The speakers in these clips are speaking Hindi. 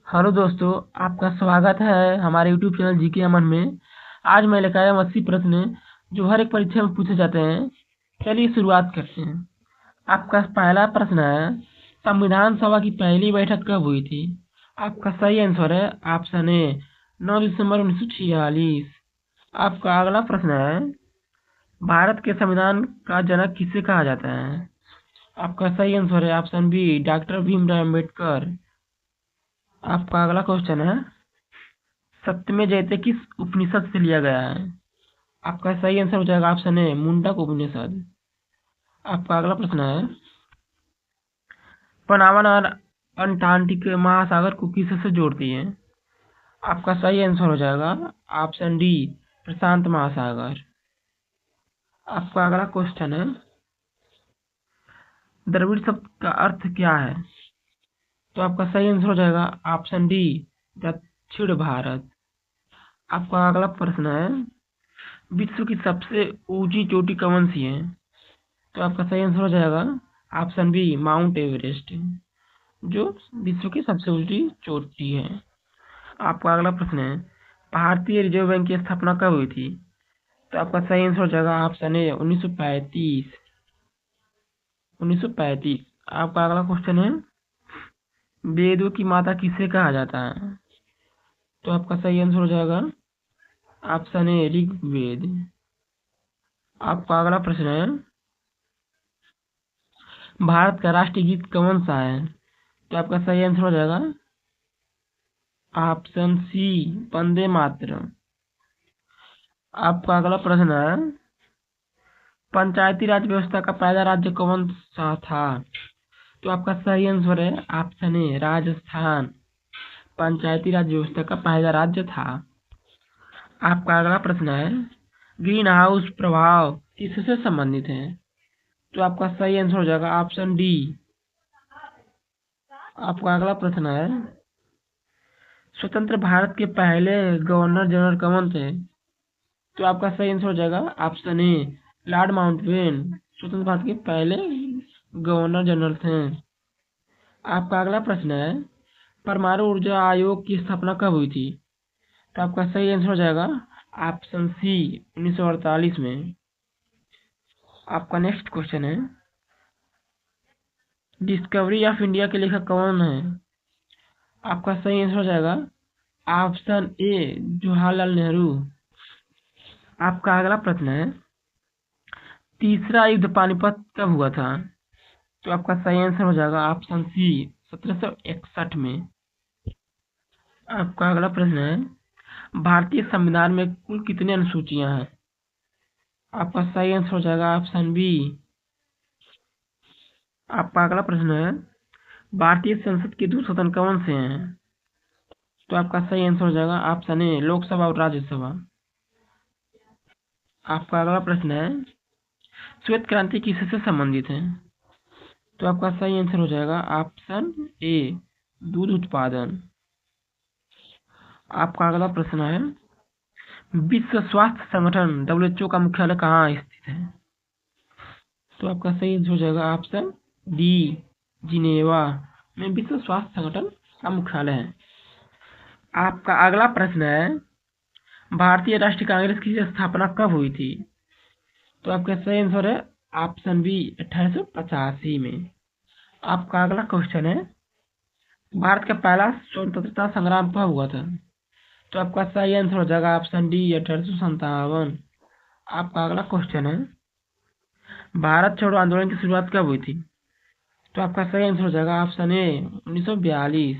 हेलो दोस्तों, आपका स्वागत है हमारे यूट्यूब चैनल जीके अमन में। आज मैं लेकर आया हूँ 80 प्रश्न जो हर एक परीक्षा में पूछे जाते हैं। चलिए शुरुआत करते हैं। आपका पहला प्रश्न है, संविधान सभा की पहली बैठक कब हुई थी? आपका सही आंसर है ऑप्शन ए 9 दिसंबर 1946। आपका अगला प्रश्न है, भारत के संविधान का जनक किसे कहा जाता है? आपका सही आंसर है option B doctor Bhimrao Ambedkar. आपका अगला क्वेश्चन है, सत्यमेव जयते किस उपनिषद से लिया गया है? आपका सही आंसर हो जाएगा ऑप्शन ए मुंडक उपनिषद। आपका अगला प्रश्न है, पनामा और अंटार्कटिक महासागर को किससे जोड़ती है? आपका सही आंसर हो जाएगा ऑप्शन डी प्रशांत महासागर। आपका अगला क्वेश्चन है, द्रविड़ शब्द का अर्थ क्या है? तो आपका सही आंसर हो जाएगा ऑप्शन डी दक्षिण भारत। आपका अगला प्रश्न है, विश्व की सबसे ऊंची चोटी कौन सी है? तो आपका सही आंसर हो जाएगा ऑप्शन बी माउंट एवरेस्ट, जो विश्व की सबसे ऊंची चोटी है। आपका अगला प्रश्न है, भारतीय रिजर्व बैंक की स्थापना कब हुई थी? तो आपका सही आंसर हो जाएगा ऑप्शन ए 1935। 1935। आपका अगला क्वेश्चन है, वेदों की माता किसे कहा जाता है? तो आपका सही आंसर हो जाएगा ऑप्शन ए ऋग्वेद। आपका अगला प्रश्न है, भारत का राष्ट्रीय गीत कौन सा है? तो आपका सही आंसर हो जाएगा ऑप्शन सी वंदे मातरम। आपका अगला प्रश्न है, पंचायती राज व्यवस्था का पहला राज्य कौन सा था? तो आपका सही आंसर है ऑप्शन ए राजस्थान। पंचायती राज व्यवस्था का पहला राज्य था। आपका अगला प्रश्न है, ग्रीन हाउस प्रभाव किससे संबंधित है? तो आपका सही आंसर हो जाएगा ऑप्शन डी। आपका अगला प्रश्न है, स्वतंत्र भारत के पहले गवर्नर जनरल कौन थे? तो आपका सही आंसर हो जाएगा ऑप्शन ए लॉर्ड माउंटबेटन। स्वतंत्र भारत के पहले गवर्नर जनरल थे। आपका अगला प्रश्न है, परमाणु ऊर्जा आयोग की स्थापना कब हुई थी? तो आपका सही आंसर हो जाएगा ऑप्शन सी 1948 में। आपका नेक्स्ट क्वेश्चन है, डिस्कवरी ऑफ इंडिया के लेखक कौन है? आपका सही आंसर हो जाएगा ऑप्शन ए जवाहरलाल नेहरू। आपका अगला प्रश्न है, तीसरा युद्ध पानीपत कब हुआ था? तो आपका सही आंसर हो जाएगा ऑप्शन सी 1761 में। आपका अगला प्रश्न है, भारतीय संविधान में कुल कितनी अनुसूचियां हैं? आपका सही आंसर हो जाएगा ऑप्शन बी। आपका अगला प्रश्न है, भारतीय संसद के दो सदन कौन से हैं? तो आपका सही आंसर हो जाएगा ऑप्शन ए लोकसभा और राज्यसभा। आपका अगला प्रश्न है, श्वेत क्रांति किससे संबंधित है? तो आपका सही आंसर हो जाएगा ऑप्शन ए दूध उत्पादन। आपका अगला प्रश्न है, विश्व स्वास्थ्य संगठन WHO का मुख्यालय कहाँ स्थित है? तो आपका सही आंसर हो जाएगा ऑप्शन डी जिनेवा में विश्व स्वास्थ्य संगठन का मुख्यालय है। आपका अगला प्रश्न है, भारतीय राष्ट्रीय कांग्रेस की स्थापना कब हुई थी? तो आपका सही आंसर है ऑप्शन बी 1885 में। आपका अगला क्वेश्चन है, भारत का पहला स्वतंत्रता संग्राम कब हुआ था? तो आपका सही आंसर हो जाएगा ऑप्शन डी 1857। आपका अगला क्वेश्चन है, भारत छोड़ो आंदोलन की शुरुआत कब हुई थी? तो आपका सही आंसर हो जाएगा ऑप्शन ए 1942।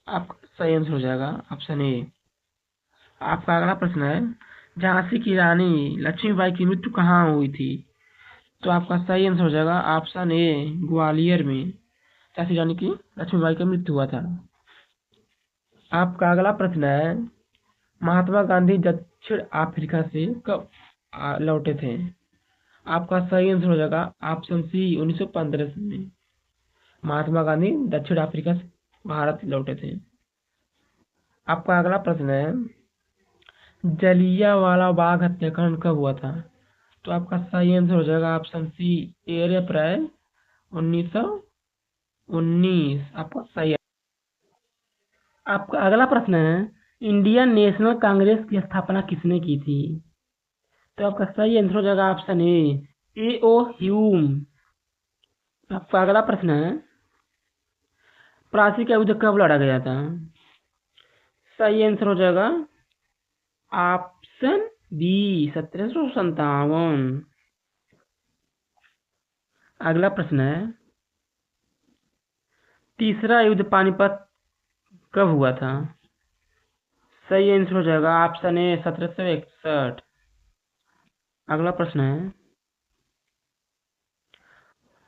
आपका सही आंसर हो जाएगा ऑप्शन ए। आपका अगला प्रश्न है, झांसी की रानी लक्ष्मीबाई की मृत्यु कहाँ हुई थी? तो आपका सही आंसर हो जाएगा ऑप्शन ए ग्वालियर में झांसी की रानी की लक्ष्मीबाई का मृत्यु हुआ था। आपका अगला प्रश्न है, महात्मा गांधी दक्षिण अफ्रीका से कब लौटे थे? आपका सही आंसर हो जाएगा ऑप्शन सी 1915 में। महात्मा गांधी दक्षिण अफ्रीका से भारत लौटे थे। आपका अगला प्रश्न है, जलियांवाला बाग हत्याकांड कब हुआ था? तो आपका सही आंसर हो जाएगा ऑप्शन सी 13 अप्रैल 1919। आपका सही आपका अगला प्रश्न है, इंडियन नेशनल कांग्रेस की स्थापना किसने की थी? तो आपका सही आंसर हो जाएगा ऑप्शन ए ओ ह्यूम। आपका अगला प्रश्न है, प्लासी का युद्ध कब लड़ा गया था? सही आंसर हो जाएगा ऑप्शन बी 1757। अगला प्रश्न है, तीसरा युद्ध पानीपत कब हुआ था? सही आंसर हो जाएगा ऑप्शन ए 1761। अगला प्रश्न है,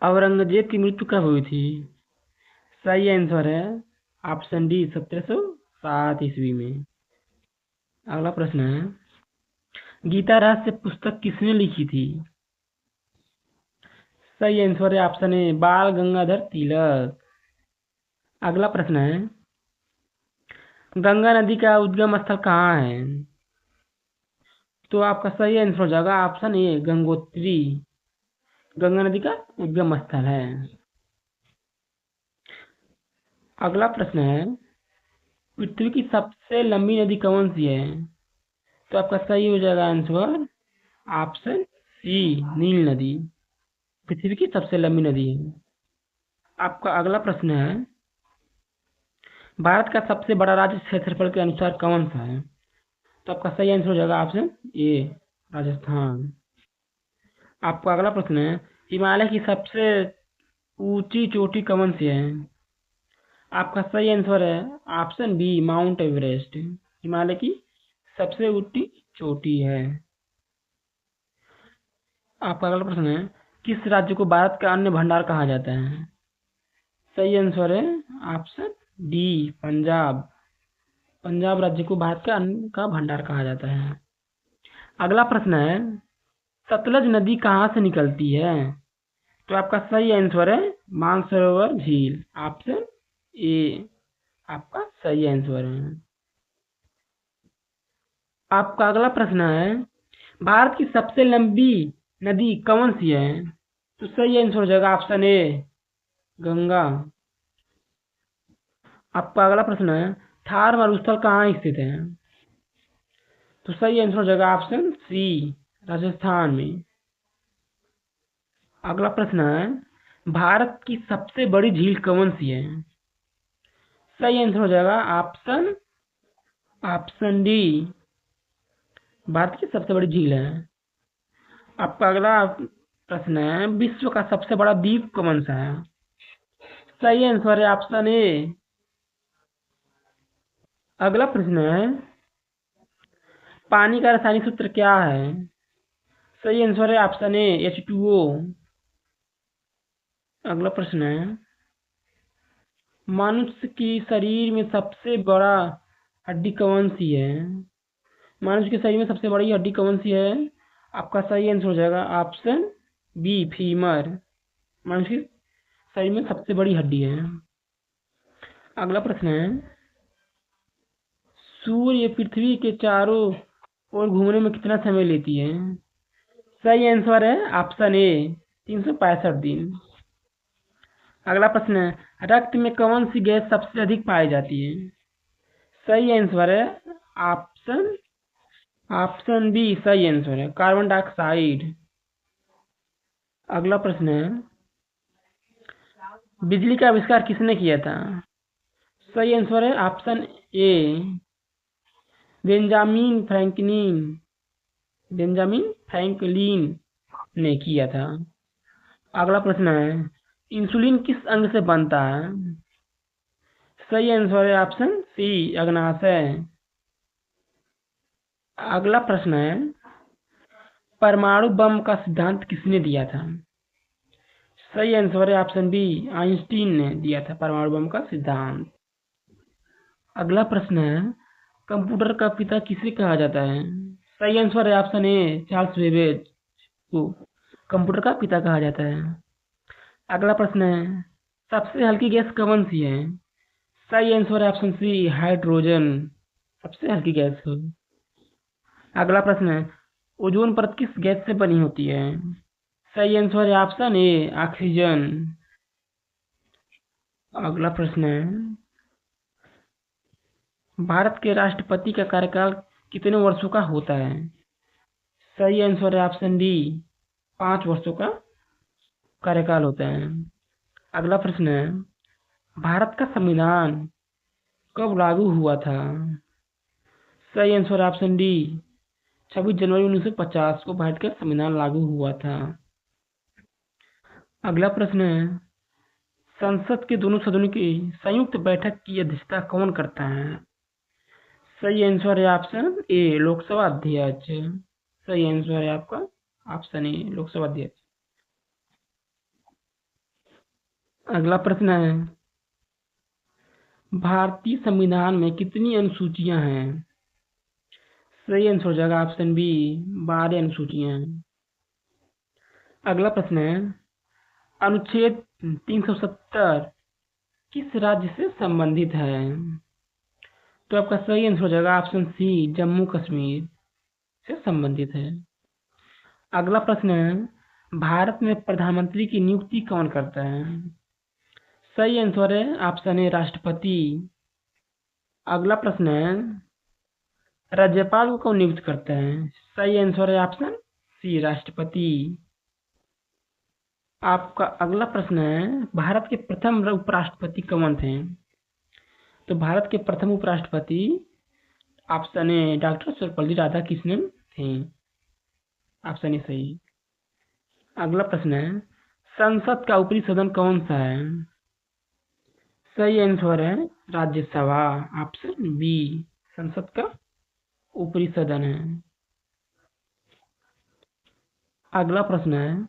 औरंगजेब की मृत्यु कब हुई थी? सही आंसर है ऑप्शन डी 1707 ईस्वी में। अगला प्रश्न है, गीता रहस्य पुस्तक किसने लिखी थी? सही आंसर है ऑप्शन ए बाल गंगाधर तिलक। अगला प्रश्न है, गंगा नदी का उद्गम स्थल कहाँ है? तो आपका सही आंसर हो जाएगा ऑप्शन ए गंगोत्री। गंगा नदी का उद्गम स्थल है। अगला प्रश्न है, पृथ्वी की सबसे लंबी नदी कौन सी है? तो आपका सही हो जाएगा आंसर ऑप्शन सी नील नदी पृथ्वी की सबसे लंबी नदी है। आपका अगला प्रश्न है, भारत का सबसे बड़ा राज्य क्षेत्रफल के अनुसार कौन सा है? तो आपका सही आंसर हो जाएगा ऑप्शन ए राजस्थान। आपका अगला प्रश्न है, हिमालय की सबसे ऊंची चोटी कौन सी है? आपका सही आंसर है option B Mount Everest. Himalaya की सबसे ऊंची चोटी है। आपका अगला प्रश्न है, किस राज्य को भारत का अन्न भंडार कहा जाता है? सही आंसर है ऑप्शन डी पंजाब। पंजाब राज्य को भारत का अन्न का भंडार कहा जाता है। अगला प्रश्न है, सतलज नदी कहाँ से निकलती है? तो आपका सही आंसर है मानसरोवर झील। ऑप्शन ए आपका सही आंसर है। आपका अगला प्रश्न है, भारत की सबसे लंबी नदी कौन सी है? तो सही आंसर हो जाएगा ऑप्शन ए गंगा। आपका अगला प्रश्न है, थार मरुस्थल कहाँ स्थित है? तो सही आंसर हो जाएगा ऑप्शन सी राजस्थान में। अगला प्रश्न है, भारत की सबसे बड़ी झील कौन सी है? सही आंसर हो जाएगा ऑप्शन डी भारत की सबसे बड़ी झील है। आपका अगला प्रश्न है, विश्व का सबसे बड़ा द्वीप कौन सा है? सही आंसर है ऑप्शन ए। अगला प्रश्न है, पानी का रासायनिक सूत्र क्या है? सही आंसर है ऑप्शन ए H2O। अगला प्रश्न है, मनुष्य की शरीर में सबसे बड़ा हड्डी कौन सी है? मनुष्य के शरीर में सबसे बड़ी हड्डी कौन सी है? आपका सही आंसर हो जाएगा ऑप्शन बी फीमर। मनुष्य के शरीर में सबसे बड़ी हड्डी है। अगला प्रश्न है, सूर्य पृथ्वी के चारों ओर घूमने में कितना समय लेती है? सही आंसर है ऑप्शन ए 365 दिन। अगला प्रश्न है, रक्त में कौन सी गैस सबसे अधिक पाई जाती है? सही आंसर है ऑप्शन बी सही आंसर है कार्बन डाइऑक्साइड। अगला प्रश्न है, बिजली का आविष्कार किसने किया था? सही आंसर है ऑप्शन ए बेंजामिन फ्रैंकलिन ने किया था। अगला प्रश्न है, इंसुलिन किस अंग से बनता है? सही आंसर है ऑप्शन सी अग्नाशय। अगला प्रश्न है, परमाणु बम का सिद्धांत किसने दिया था? सही आंसर है ऑप्शन बी आइंस्टीन ने दिया था परमाणु बम का सिद्धांत। अगला प्रश्न है, कंप्यूटर का पिता किसे कहा जाता है? सही आंसर है ऑप्शन ए चार्ल्स बेबेज को कंप्यूटर का पिता कहा जाता है। अगला प्रश्न है, सबसे हल्की गैस कौन सी है? सही आंसर है ऑप्शन सी हाइड्रोजन सबसे हल्की गैस है। अगला प्रश्न है, ओजोन परत किस गैस से बनी होती है? सही आंसर है ऑप्शन ए ऑक्सीजन। अगला प्रश्न है, भारत के राष्ट्रपति का कार्यकाल कितने वर्षों का होता है? सही आंसर है ऑप्शन डी, 5 वर्षों का कार्यकाल होता है। अगला प्रश्न है, भारत का संविधान कब लागू हुआ था? सही आंसर ऑप्शन डी, 26 जनवरी 1950 को भारत का संविधान लागू हुआ था। अगला प्रश्न है, संसद के दोनों सदनों की संयुक्त बैठक की अध्यक्षता कौन करता है? सही आंसर है ऑप्शन ए, लोकसभा अध्यक्ष। सही आंसर है आपका ऑप्शन ए, लोकसभा अध्यक्ष। अगला प्रश्न है, भारतीय संविधान में कितनी अनुसूचियां हैं? सही आंसर हो जाएगा ऑप्शन बी, 12 अनुसूचियां हैं। अगला प्रश्न है, अनुच्छेद 370 किस राज्य से संबंधित है? तो आपका सही आंसर हो जाएगा ऑप्शन सी, जम्मू कश्मीर से संबंधित है। अगला प्रश्न है, भारत में प्रधानमंत्री की नियुक्ति कौन करता है? सही आंसर है ऑप्शन ए, राष्ट्रपति। अगला प्रश्न है, राज्यपाल को कौन नियुक्त करता है? सही आंसर है ऑप्शन सी, राष्ट्रपति। आपका अगला प्रश्न है, भारत के प्रथम उपराष्ट्रपति कौन थे? तो भारत के प्रथम उपराष्ट्रपति option A, doctor Sarvepalli Radhakrishnan थे। ऑप्शन ए सही। अगला प्रश्न है, संसद का ऊपरी सदन कौन सा है? सही आंसर है राज्यसभा। ऑप्शन बी, संसद का ऊपरी सदन है। अगला प्रश्न है,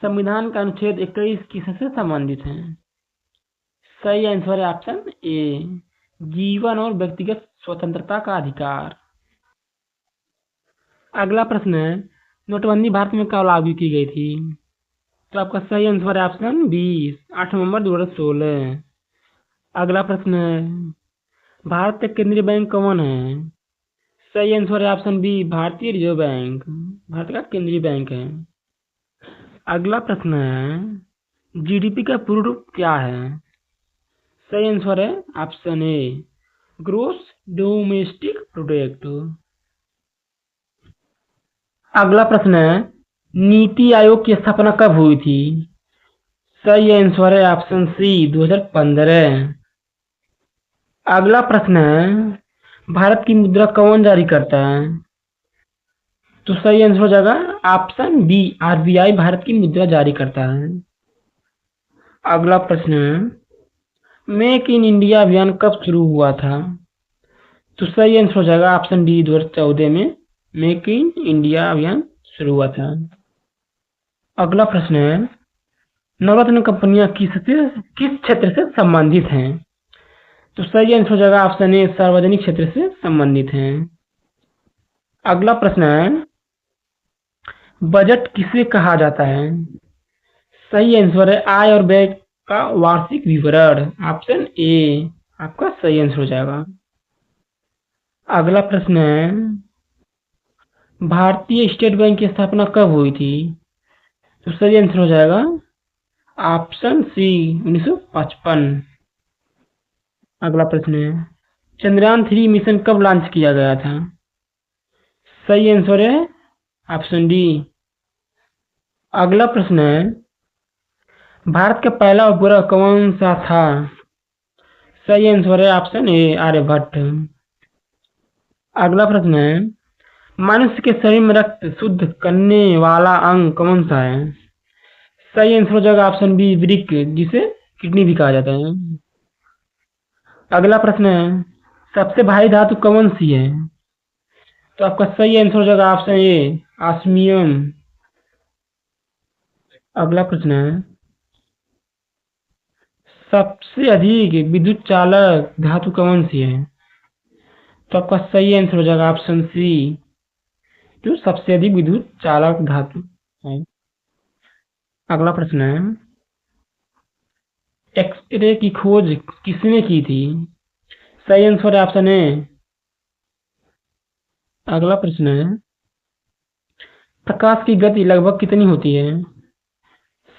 संविधान का अनुच्छेद 21 किससे संबंधित है? सही आंसर है ऑप्शन ए, जीवन और व्यक्तिगत स्वतंत्रता का अधिकार। अगला प्रश्न है, नोटबंदी भारत में कब लागू की गई थी? तो आपका सही आंसर है ऑप्शन बी, 8 नवंबर 2016। अगला प्रश्न है, भारत का केंद्रीय बैंक कौन है? सही आंसर है ऑप्शन बी, भारतीय रिजर्व बैंक भारत का केंद्रीय बैंक है। अगला प्रश्न है, जीडीपी का पूर्ण रूप क्या है? सही आंसर है option A, gross domestic product. अगला प्रश्न है, नीति आयोग की स्थापना कब हुई थी? सही आंसर है ऑप्शन सी, 2015। अगला प्रश्न है, भारत की मुद्रा कौन जारी करता है? तो सही आंसर हो जाएगा ऑप्शन बी, आरबीआई भारत की मुद्रा जारी करता है। अगला प्रश्न है, मेक इन इंडिया अभियान कब शुरू हुआ था? तो सही आंसर हो जाएगा ऑप्शन डी, 2014 में मेक इन इंडिया अभियान शुरू हुआ था। अगला प्रश्न है, नवरत्न कंपनियां किस क्षेत्र से संबंधित हैं? तो सही आंसर हो जाएगा ऑप्शन ए, सार्वजनिक क्षेत्र से संबंधित हैं। अगला प्रश्न है, बजट किसे कहा जाता है? सही आंसर है आय और व्यय का वार्षिक विवरण। ऑप्शन ए आपका सही आंसर हो जाएगा। अगला प्रश्न है, भारतीय स्टेट बैंक की स्थापना कब हुई थी? तो सही आंसर हो जाएगा ऑप्शन सी, 1955। अगला प्रश्न है, चंद्रयान 3 मिशन कब लॉन्च किया गया था? सही आंसर है ऑप्शन डी। अगला प्रश्न है, भारत का पहला उपग्रह कौन सा था? सही आंसर है ऑप्शन ए, आर्यभट्ट। अगला प्रश्न है, मनुष्य के शरीर में रक्त शुद्ध करने वाला अंग कौन सा है? सही आंसर हो जाएगा ऑप्शन बी, वृक्क, जिसे किडनी भी कहा जाता है। अगला प्रश्न है, सबसे भारी धातु कौन सी है? तो आपका सही आंसर हो जाएगा ऑप्शन ए, ऑस्मियम। अगला प्रश्न है, सबसे अधिक विद्युत चालक धातु कौन सी है? तो आपका सही आंसर हो जाएगा ऑप्शन सी, जो सबसे अधिक विद्युत चालक धातु है। अगला प्रश्न है, एक्सरे की खोज किसने की थी? सही आंसर है ऑप्शन ए। अगला प्रश्न है, प्रकाश की गति लगभग कितनी होती है?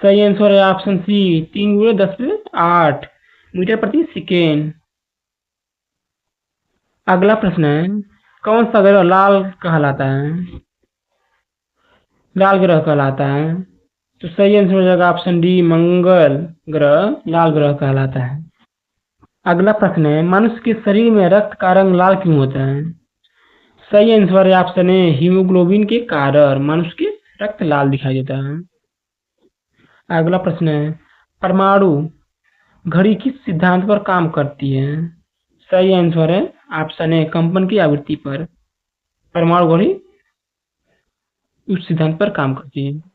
सही आंसर है ऑप्शन सी, 3 × 10⁸ मीटर प्रति सेकेंड। अगला प्रश्न है, कौन सा ग्रह लाल कहलाता है? लाल ग्रह कहलाता है। तो सही आंसर हो जाएगा ऑप्शन डी, मंगल ग्रह लाल ग्रह कहलाता है। अगला प्रश्न है, मनुष्य के शरीर में रक्त का रंग लाल क्यों होता है? सही आंसर है ऑप्शन ए, हीमोग्लोबिन के कारण मनुष्य के रक्त लाल दिखाई देता है। अगला प्रश्न है, परमाणु घड़ी किस सिद्धांत पर काम करती है? सही आंसर है ऑप्शन ए, कंपन की आवृत्ति पर परमाणु घड़ी उस सिद्धांत पर काम करती है।